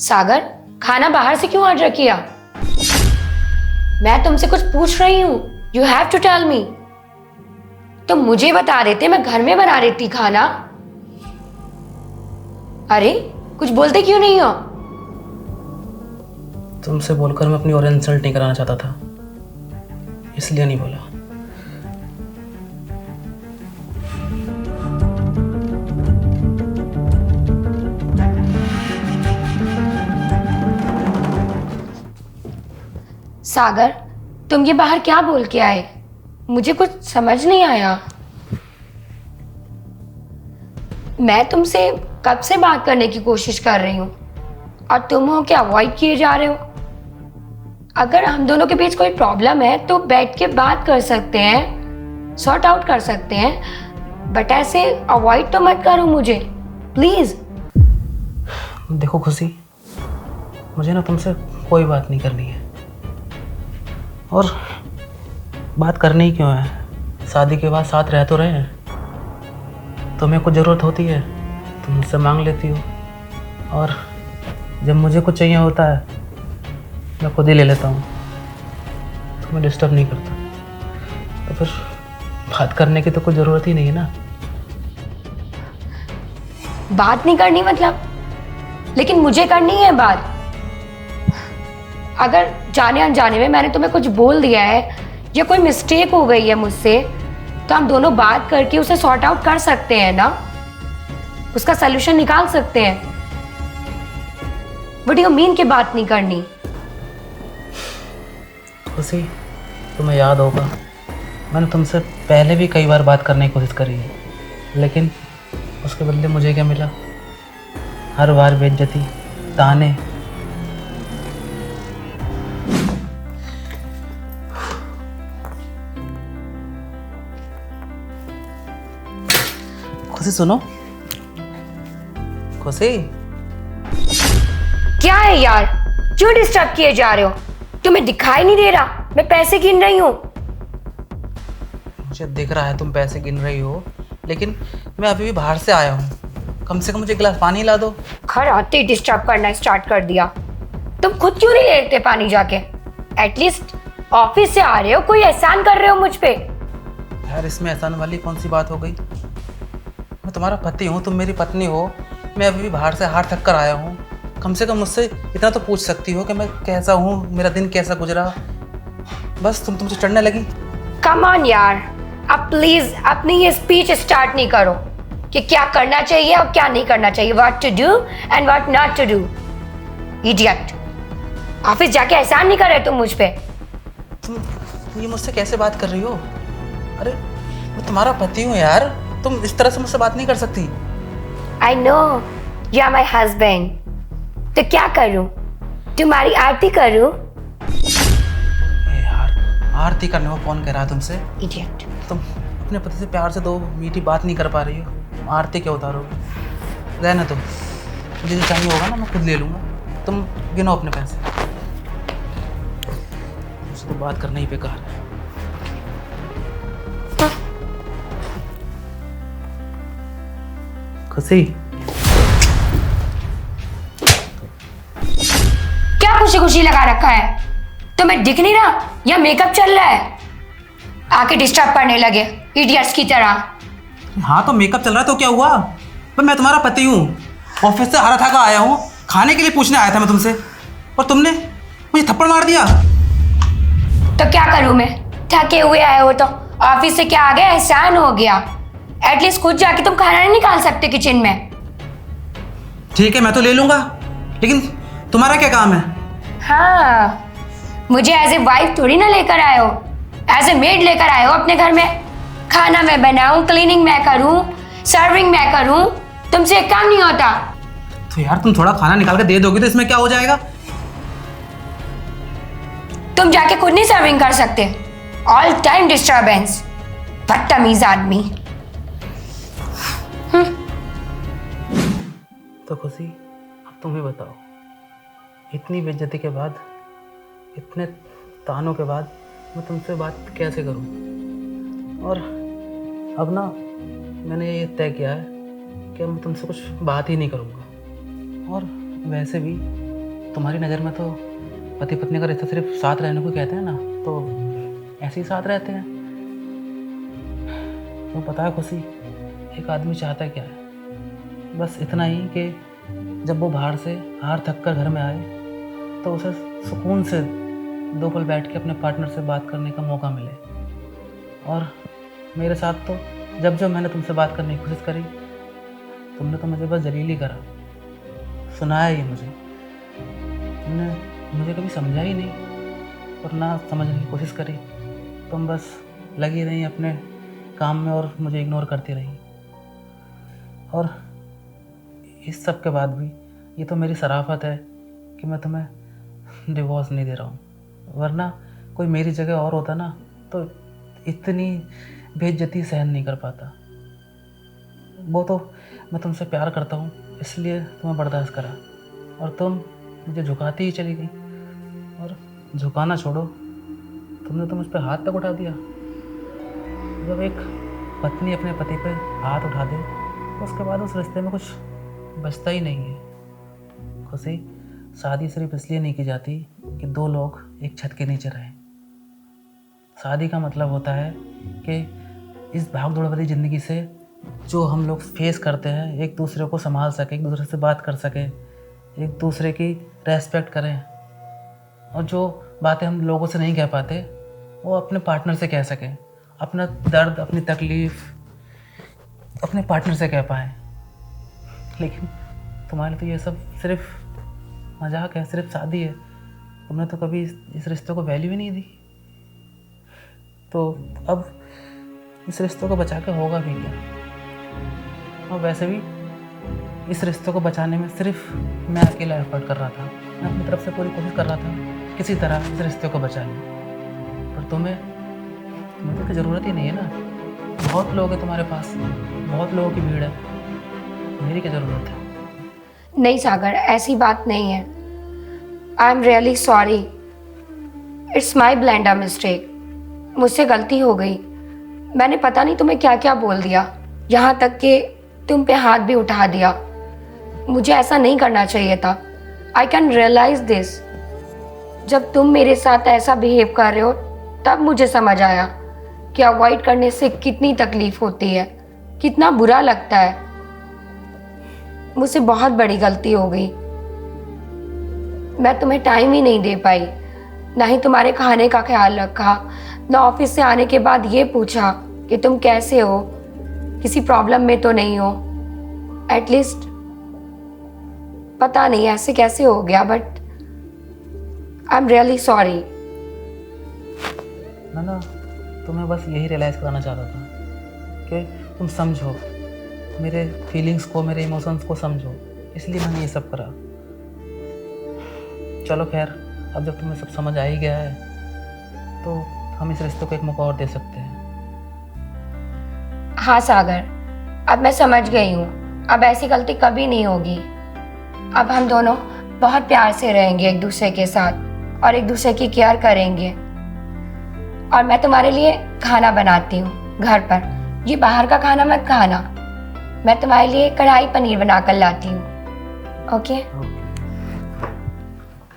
सागर, खाना बाहर से क्यों ऑर्डर किया? मैं तुमसे कुछ पूछ रही हूँ। You have to tell me. तुम मुझे बता देते, मैं घर में बना देती खाना। अरे कुछ बोलते क्यों नहीं हो? तुमसे बोलकर मैं अपनी और इंसल्ट नहीं कराना चाहता था, इसलिए नहीं बोला। सागर, तुम ये बाहर क्या बोल के आए? मुझे कुछ समझ नहीं आया। मैं तुमसे कब से बात करने की कोशिश कर रही हूँ और तुम हो क्या अवॉइड किए जा रहे हो? अगर हम दोनों के बीच कोई प्रॉब्लम है तो बैठ के बात कर सकते हैं, सॉर्ट आउट कर सकते हैं, बट ऐसे अवॉइड तो मत करो मुझे प्लीज। देखो खुशी, मुझे ना तुमसे कोई बात नहीं करनी है, और बात करनी ही क्यों है? शादी के बाद साथ रह तो रहे हैं। तुम्हें कुछ ज़रूरत होती है तुम मुझसे मांग लेती हो, और जब मुझे कुछ चाहिए होता है मैं खुद ही ले लेता हूँ, तुम्हें डिस्टर्ब नहीं करता। तो फिर बात करने की तो कोई ज़रूरत ही नहीं है ना। बात नहीं करनी मतलब? लेकिन मुझे करनी है बात। अगर जाने अनजाने में मैंने तुम्हें कुछ बोल दिया है या कोई मिस्टेक हो गई है मुझसे, तो हम दोनों बात करके उसे सॉर्ट आउट कर सकते हैं ना, उसका सलूशन निकाल सकते हैं। व्हाट डू यू मीन कि बात नहीं करनी? खुशी, तुम्हें याद होगा मैंने तुमसे पहले भी कई बार बात करने की कोशिश करी है, लेकिन उसके बदले मुझे क्या मिला? हर बार बेइज्जती, ताने। खुशी सुनो, खुशी। क्या है यार, क्यों डिस्टर्ब किए जा रहे हो? तुम्हें दिखाई नहीं दे रहा मैं पैसे गिन रही हूँ? मुझे दिख रहा है तुम पैसे गिन रही हो, लेकिन मैं अभी भी बाहर से आया हूँ। कम से कम मुझे एक गिलास पानी ला दो। घर आते ही डिस्टर्ब करना स्टार्ट कर दिया। तुम खुद क्यों नहीं लेते पानी जाके? एटलीस्ट ऑफिस से आ रहे हो, कोई एहसान कर रहे हो मुझ पे? यार इसमें एहसान वाली कौन सी बात हो गई? मैं तुम्हारा पति हूँ, तुम मेरी पत्नी हो। मैं अभी भी बाहर से हार थक कर आया हूँ। कम से कम मुझसे इतना तो पूछ सकती हो कि मैं कैसा हूँ, मेरा दिन कैसा गुजरा। बस तुम तुमसे चढ़ने लगी। कम ऑन यार, अब प्लीज अपनी ये स्पीच स्टार्ट नहीं करो कि क्या करना चाहिए और क्या नहीं करना चाहिए, what to do and what not to do. Idiot, office जाके एहसान नहीं कर रहे तुम मुझ पे। तुम ये मुझसे कैसे बात कर रही हो? अरे मैं तुम्हारा पति हूँ यार, तुम इस तरह से मुझसे बात नहीं कर सकती। I know you are my husband, तो क्या करूं? तुम्हारी आरती करूं? यार आरती करने को कौन कह रहा है तुमसे? इडियट। तुम अपने पति से प्यार से दो मीठी बात नहीं कर पा रही हो, आरती क्या उतारोगे? रहना तुम, मुझे जो चाहिए होगा ना मैं खुद ले लूँगा। तुम गिनो अपने पैसे। मुझसे तो बात करना ही बेकार है। खुशी, क्या खुशी खुशी लगा रखा है? तुम्हें दिख नहीं रहा या मेकअप चल रहा है? आके डिस्टर्ब करने लगे इडियट्स की तरह। हाँ तो मेकअप चल रहा है तो क्या हुआ? पर मैं तुम्हारा पति हूँ, ऑफिस से हारा थका आया हूँ, खाने के लिए पूछने आया था मैं तुमसे, और तुमने मुझे थप्पड़ मार दिया। तो क्या करूं मैं? थके हुए आए हो तो ऑफिस से क्या आ गया, एहसान हो गया। एटलीस्ट खुद जाके तुम खाना नहीं निकाल सकते किचन में? ठीक है मैं तो ले लूँगा, लेकिन तुम्हारा क्या काम है? हाँ, मुझे एज ए वाइफ थोड़ी ना लेकर आए हो, एज ए मेड लेकर आए हो अपने घर में। खाना मैं बनाऊं, क्लीनिंग मैं करूं, सर्विंग मैं करूं, तुमसे एक काम नहीं होता। तो यार तुम थोड़ा खाना निकाल के दे दोगे तो इसमें क्या हो जाएगा? तुम जाके खुद नहीं सर्विंग कर सकते? ऑल टाइम डिस्टर्बेंस, बदतमीज आदमी। तो खुशी अब तुम ही बताओ, इतनी बेइज्जती के बाद, इतने तानों के बाद मैं तुमसे बात कैसे करूं? और अब ना मैंने ये तय किया है कि मैं तुमसे कुछ बात ही नहीं करूंगा। और वैसे भी तुम्हारी नज़र में तो पति पत्नी का रिश्ता सिर्फ साथ रहने को कहते हैं ना, तो ऐसे ही साथ रहते हैं। तो पता है खुशी, एक आदमी चाहता क्या है? बस इतना ही कि जब वो बाहर से हार थक कर घर में आए तो उसे सुकून से 2 पल बैठ के अपने पार्टनर से बात करने का मौका मिले। और मेरे साथ तो जब जब मैंने तुमसे बात करने की कोशिश करी, तुमने तो मुझे बस जलील ही करा, सुनाया ही मुझे। तुमने मुझे कभी समझा ही नहीं और ना समझने की कोशिश करी। तुम बस लगी रही अपने काम में और मुझे इग्नोर करती रही। और इस सब के बाद भी ये तो मेरी शराफत है कि मैं तुम्हें डिवोर्स नहीं दे रहा हूँ, वरना कोई मेरी जगह और होता ना तो इतनी बेइज्जती सहन नहीं कर पाता। वो तो मैं तुमसे प्यार करता हूँ इसलिए तुम्हें बर्दाश्त करा, और तुम मुझे झुकाती ही चली गई। और झुकाना छोड़ो, तुमने तो मुझ पर हाथ तक उठा दिया। जब एक पत्नी अपने पति पे हाथ उठा दे तो उसके बाद उस रिश्ते में कुछ बचता ही नहीं है। खुशी, शादी सिर्फ इसलिए नहीं की जाती कि 2 लोग एक छत के नीचे रहें। शादी का मतलब होता है कि इस भाग दौड़ वाली ज़िंदगी से जो हम लोग फेस करते हैं, एक दूसरे को संभाल सकें, एक दूसरे से बात कर सकें, एक दूसरे की रेस्पेक्ट करें, और जो बातें हम लोगों से नहीं कह पाते वो अपने पार्टनर से कह सकें। अपना दर्द, अपनी तकलीफ़ अपने पार्टनर से कह पाएँ। लेकिन तुम्हारे लिए तो ये सब सिर्फ मजाक है, सिर्फ शादी है। तुमने तो कभी इस रिश्ते को वैल्यू ही नहीं दी। तो अब इस रिश्ते को बचा के होगा भी क्या? और वैसे भी इस रिश्ते को बचाने में सिर्फ मैं अकेला एफर्ट कर रहा था। मैं अपनी तरफ से पूरी कोशिश कर रहा था किसी तरह इस रिश्ते को बचा लूँ, पर तुम्हें तो ज़रूरत ही नहीं है ना। बहुत लोग हैं तुम्हारे पास, बहुत लोगों की भीड़ है, मेरी क्या ज़रूरत है? नहीं सागर, ऐसी बात नहीं है। I am really sorry, it's my blender mistake. मुझसे गलती हो गई। मैंने पता नहीं तुम्हें क्या क्या बोल दिया, यहाँ तक कि तुम पे हाथ भी उठा दिया। मुझे ऐसा नहीं करना चाहिए था। I can realise this. जब तुम मेरे साथ ऐसा बिहेव कर रहे हो तब मुझे समझ आया कि अवॉइड करने से कितनी तकलीफ होती है, कितना बुरा लगता है। मुझसे बहुत बड़ी गलती हो गई। मैं तुम्हें टाइम ही नहीं दे पाई, ना ही तुम्हारे खाने का ख्याल रखा, ना ऑफिस से आने के बाद ये पूछा कि तुम कैसे हो, किसी प्रॉब्लम में तो नहीं हो। एटलीस्ट पता नहीं ऐसे कैसे हो गया, but I am really sorry. ना तुम्हें बस यही रियलाइज़ कराना चाहता था कि तुम समझो मेरे फीलिंग्स को, मेरे इमोशंस को समझो, इसलिए मैंने ये सब करा। चलो खैर, अब जब तुम्हें सब समझ आ ही गया है तो हम इस रिश्ते को एक मौका और दे सकते हैं। हाँ सागर, अब मैं समझ गई हूँ। अब ऐसी गलती कभी नहीं होगी। अब हम दोनों बहुत प्यार से रहेंगे एक दूसरे के साथ और एक दूसरे की केयर करेंगे। और मैं तुम्हारे लिए खाना बनाती हूँ घर पर। ये बाहर का खाना मत खाना। मैं तुम्हारे लिए कढ़ाई पनीर बनाकर लाती हूँ। ओके?